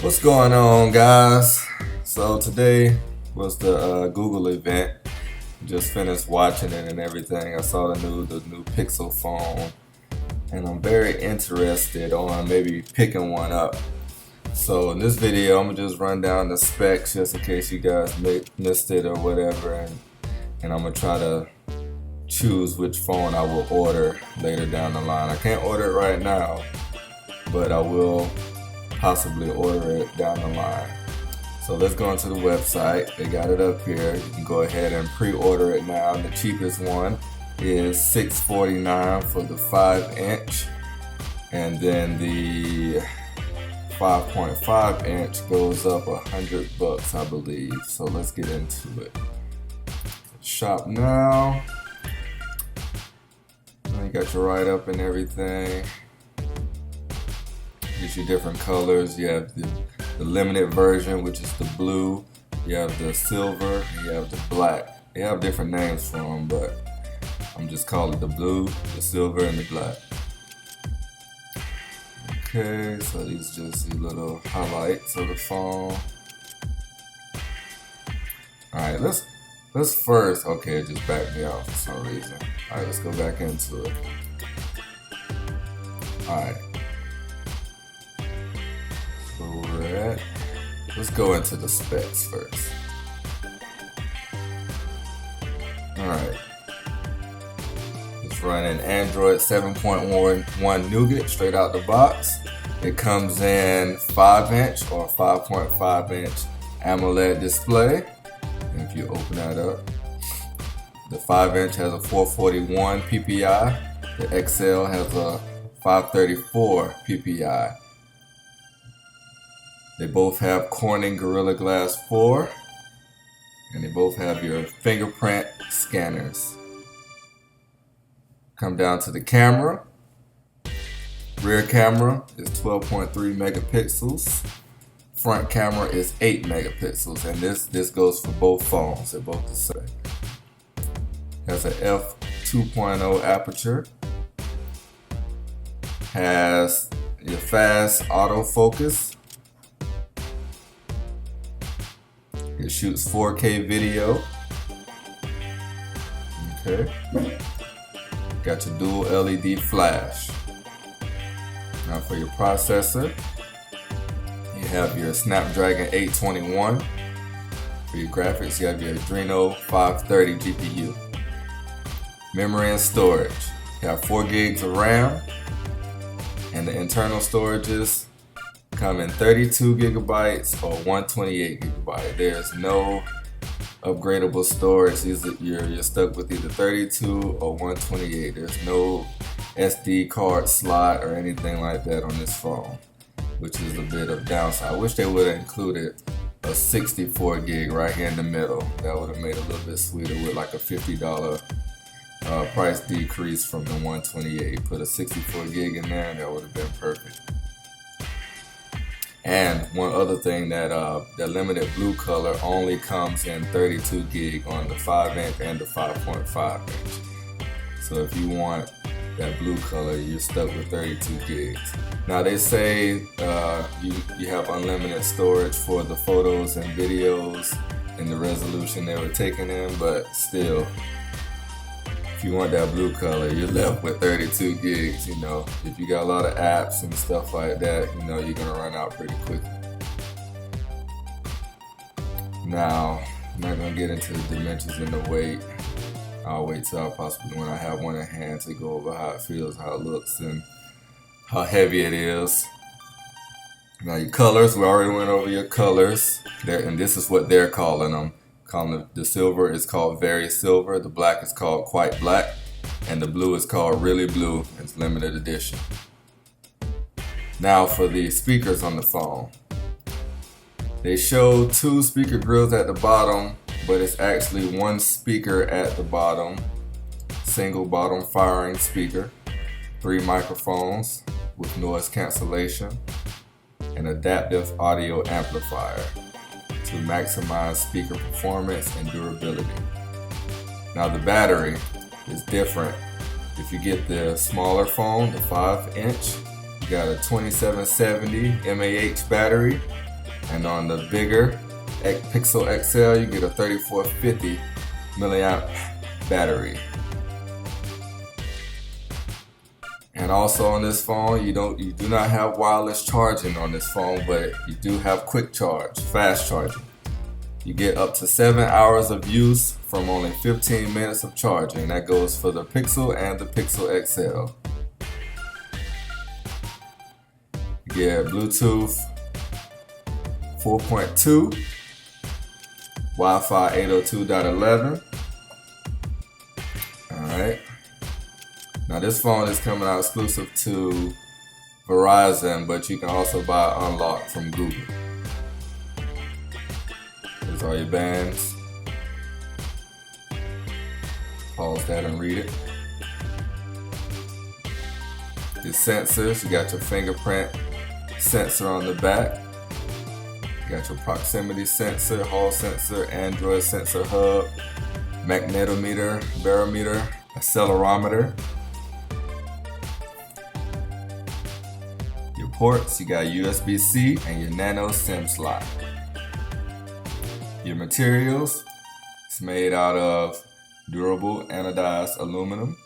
What's going on, guys? So today was the Google event. Just finished watching it and everything. I saw the new Pixel phone, and I'm very interested on maybe picking one up. So in this video, I'm gonna just run down the specs just in case you guys missed it or whatever, and I'm gonna try to choose which phone I will order later down the line. I can't order it right now, but I will possibly order it down the line. So let's go into the website. They got it up here. You can go ahead and pre-order it now. The cheapest one is $649 for the 5-inch, and then the 5.5 inch goes up $100, I believe. So let's get into it. Shop now. You got your write-up and everything. Gives you different colors. You have the limited version, which is the blue. You have the silver, and you have the black. They have different names for them, but I'm just calling it the blue, the silver, and the black. Okay, so these just the little highlights of the phone. Alright, let's first, okay, it just backed me out for some reason. Alright, let's go back into it. Alright. So we're at, let's go into the specs first. Alright. It's running Android 7.1 Nougat straight out the box. It comes in 5-inch or 5.5-inch AMOLED display. And if you open that up, the 5-inch has a 441 ppi. The XL has a 534 ppi. They both have Corning Gorilla Glass 4, and they both have your fingerprint scanners. Come down to the camera. Rear camera is 12.3 megapixels. Front camera is 8 megapixels, and this goes for both phones. They're both the same. Has an f2.0 aperture. Has your fast autofocus. It shoots 4K video. Okay. Got your dual LED flash. Now for your processor, you have your Snapdragon 821. For your graphics, you have your Adreno 530 GPU. Memory and storage. You have 4 gigs of RAM, and the internal storages come in 32 gigabytes or 128 gigabyte. There's no upgradable storage. You're stuck with either 32 or 128. There's no SD card slot or anything like that on this phone, which is a bit of downside. I wish they would have included a 64 gig right here in the middle. That would have made it a little bit sweeter with like a $50 price decrease from the 128. Put a 64 gig in there and that would have been perfect. And one other thing, that the limited blue color only comes in 32 gig on the 5-inch and the 5.5 inch. So if you want that blue color, you're stuck with 32 gigs. Now they say you have unlimited storage for the photos and videos and the resolution they were taking in, but still, if you want that blue color, you're left with 32 gigs. You know, if you got a lot of apps and stuff like that, you know, you're gonna run out pretty quickly. Now, I'm not gonna get into the dimensions and the weight. I'll wait till possibly when I have one in hand to go over how it feels, how it looks, and how heavy it is. Now your colors, we already went over your colors, and this is what they're calling them. The silver is called Very Silver, the black is called Quite Black, and the blue is called Really Blue. It's limited edition. Now for the speakers on the phone. They show 2 speaker grills at the bottom, but it's actually 1 speaker at the bottom. Single bottom firing speaker, 3 microphones with noise cancellation, and adaptive audio amplifier to maximize speaker performance and durability. Now the battery is different. If you get the smaller phone, the 5-inch, you got a 2770 mAh battery, And on the bigger Pixel XL, you get a 3450 milliamp battery. And also on this phone, you do not have wireless charging on this phone, but you do have quick charge, fast charging. You get up to 7 hours of use from only 15 minutes of charging. That goes for the Pixel and the Pixel XL. You get Bluetooth 4.2, Wi-Fi 802.11. Alright. Now this phone is coming out exclusive to Verizon, but you can also buy it unlocked from Google. These are your bands. Pause that and read it. Your sensors, you got your fingerprint sensor on the back. You got your proximity sensor, hall sensor, Android sensor hub, magnetometer, barometer, accelerometer. Your ports, you got USB-C and your nano SIM slot. Your materials, it's made out of durable anodized aluminum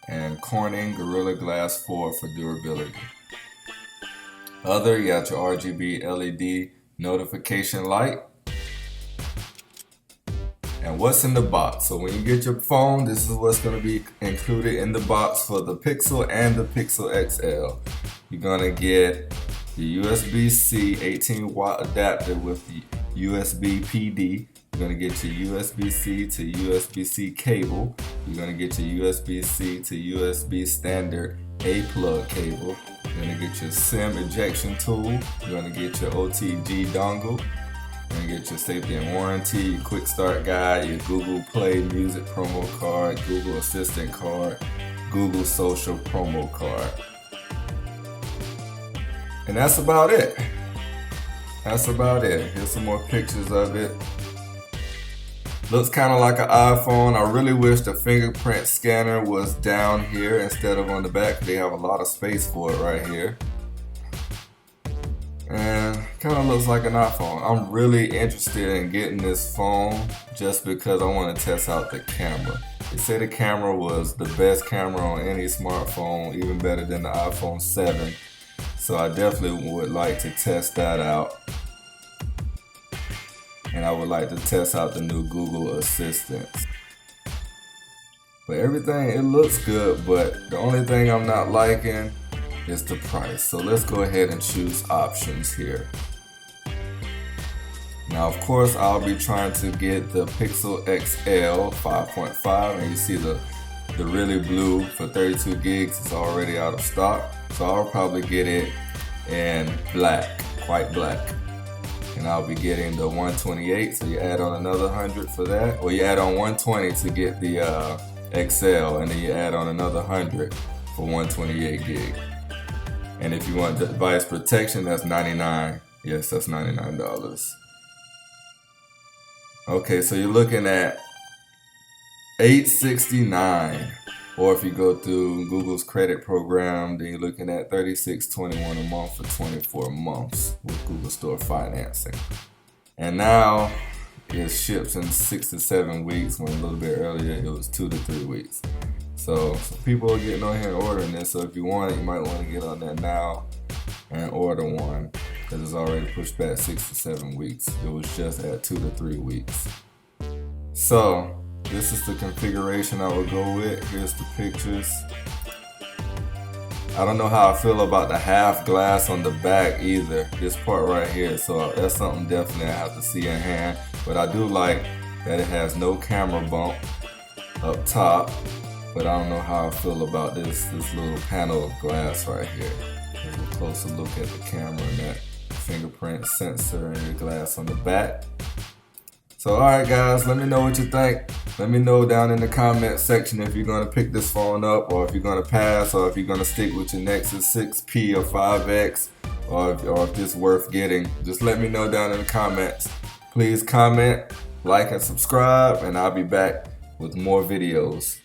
and Corning Gorilla Glass 4 for durability. Other, you got your RGB LED notification light. And what's in the box? So when you get your phone, this is what's going to be included in the box for the Pixel and the Pixel XL. You're going to get the USB-C 18 watt adapter with the USB PD. You're going to get your USB-C to USB-C cable. You're going to get your USB-C to USB standard A plug cable. You're going to get your SIM ejection tool. You're going to get your OTG dongle. You're going to get your safety and warranty, your quick start guide, your Google Play Music promo card, Google Assistant card, Google Social promo card. And that's about it. That's about it. Here's some more pictures of it. Looks kind of like an iPhone. I really wish the fingerprint scanner was down here instead of on the back. They have a lot of space for it right here. And kind of looks like an iPhone. I'm really interested in getting this phone just because I want to test out the camera. They say the camera was the best camera on any smartphone, even better than the iPhone 7. So I definitely would like to test that out. And I would like to test out the new Google Assistant. But everything, it looks good, but the only thing I'm not liking is the price. So let's go ahead and choose options here. Now of course I'll be trying to get the Pixel XL 5.5, and you see the really blue for 32 gigs is already out of stock. So I'll probably get it in black, quite black. And I'll be getting the 128, so you add on another 100 for that. Or you add on 120 to get the XL, and then you add on another 100 for 128 gig. And if you want device protection, that's $99. Yes, that's $99. Okay, so you're looking at $869. Or if you go through Google's credit program, then you're looking at $36.21 a month for 24 months with Google Store financing. And now it ships in 6 to 7 weeks, when a little bit earlier it was 2 to 3 weeks. So people are getting on here and ordering this. So if you want it, you might want to get on that now and order one, because it's already pushed back 6 to 7 weeks. It was just at 2 to 3 weeks. So this is the configuration I would go with. Here's the pictures. I don't know how I feel about the half glass on the back either. This part right here. So that's something definitely I have to see in hand. But I do like that it has no camera bump up top. But I don't know how I feel about this little panel of glass right here. Here's a closer look at the camera and that fingerprint sensor and the glass on the back. So alright guys, let me know what you think. Let me know down in the comment section if you're going to pick this phone up, or if you're going to pass, or if you're going to stick with your Nexus 6P or 5X, or if this is worth getting. Just let me know down in the comments. Please comment, like, and subscribe, and I'll be back with more videos.